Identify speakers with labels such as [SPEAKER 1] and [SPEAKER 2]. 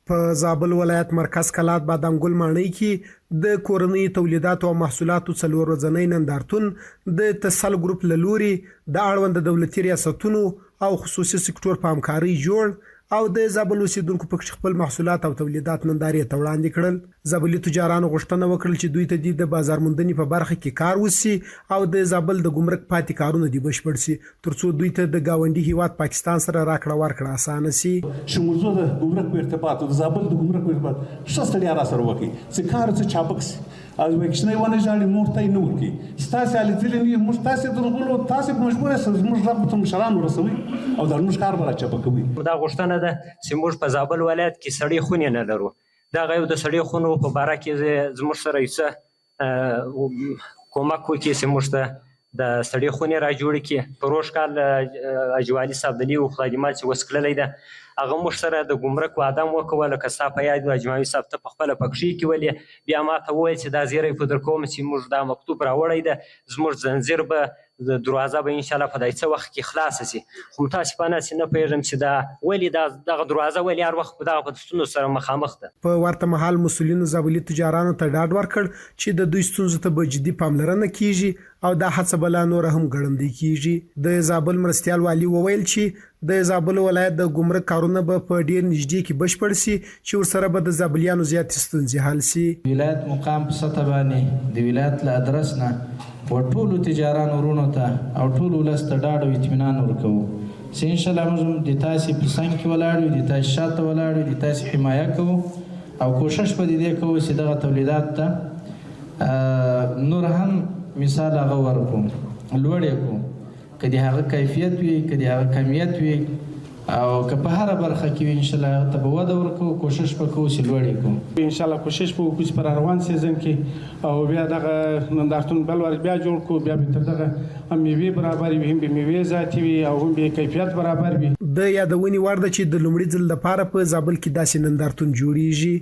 [SPEAKER 1] په زابل ولایت مرکز کلات بادامګل ماڼۍ کې د کورنیو تولیداتو او محصولاتو څلور ورځنی نندارتون د تسل ګروپ له لوري د اړوند دولتي ریاستونو او خصوصي سکتور په همکارۍ جوړ او د زابل اوسیدونکو په خپل محصولات او تولیدات نندارې ته وړاندې کړل. زابلي تجارانو غوښتنه وکړل چې دوی ته د بازار موندنې په برخه کې کار وشي او د زابل د ګمرک پاتې کارونه دي بشپړ شي ترڅو دوی ته د گاونډي هیواد پاکستان سره راکړه ورکړه اسانه شي.
[SPEAKER 2] چې موضوع د ګمرک په ارتباط د زابل د ګمرک په ارتباط څه ستړیا را سره وکړي چې کار څه چابک شي او وکښنه ونه ځاړي مورته نه ورکی ستاسو علي ځلې موږ تاسو درغلو تاسو مجبور یاست موږ رغبت مشران ورسوي او د موږ کار برابر چابکوي.
[SPEAKER 3] دا غوښتنه ده چې موږ په زابل ولایت کې سړې خونې نه لرو. دا غو د سړې خونو په باره کې زموږ سره یې کومک وکړي چې موږ ته د سړې خونې را جوړې کړي. په روش کال اجوالي صاحب د نیو خدمات چې وسکللی ده هغه موږ سره د ګمرک وعده مو وکړه لکه ستا په یاد اجماعي صاحب ته په خپله پکښې کې ولې بیا ما ته وویل چې دا زیری په در کوم چې موږ دا مکتوب راوړی ده زموږ زنځیر به د دروازه به انشاءالله په دای څه وخت کې خلاصه شي. خو متاسفانه چې نه پوهېږم چې دا ولې دغه دروازه ولې هر وخت په دغه ستونزو سره مخامخ ده.
[SPEAKER 1] په ورته مهال مسؤلینو زابلي تجارانو ته ډاډ ورکړ چې د دوی ستونزو ته به جدي پاملرنه کیږي او دا هڅه به لا نوره هم ګړندۍ کیږي. د زابل مرستیال والي وویل چې د زابل ولایت د ګمرک کارونه به په ډیر نږدې کې بشپړ شي چې ورسره به د زابلیانو زیاتې ستونزې حل شي.
[SPEAKER 4] ولایت مقام په سطح باندې د ولایت له ادرس نه ټولو تجارانو ورونو ته او ټولو ولس ته ډاډ او اطمینان ورکوو چې انشاءالله موږ د تاسې په څنګ کې ولاړ یو د تاسې شاته ولاړ یو د تاسې حمایه کوو او کوشش به د دې کوو چې دغه تولیدات ته نور هم مثال هغه ورکړو لوړ یې کړو که د هغه کیفیت وي که د هغه کمیت وي او که په هره برخه کې وي انشاءالله هغه ته به وده ورکوو کوشش به کوو چې لوړ یې کړو.
[SPEAKER 5] انشاءالله کوشش به وکړو چې په روان سیزن کې او بیا دغه نندارتون بل ور بیا جوړ کړو بیا به تر دغه هم میوې برابر وي هم به میوې ذاتي وي او هم به کیفیت برابر وي.
[SPEAKER 1] د یادونې وړ ده چې د لومړي ځل لپاره په زابل کې داسې نندارتون جوړیږي.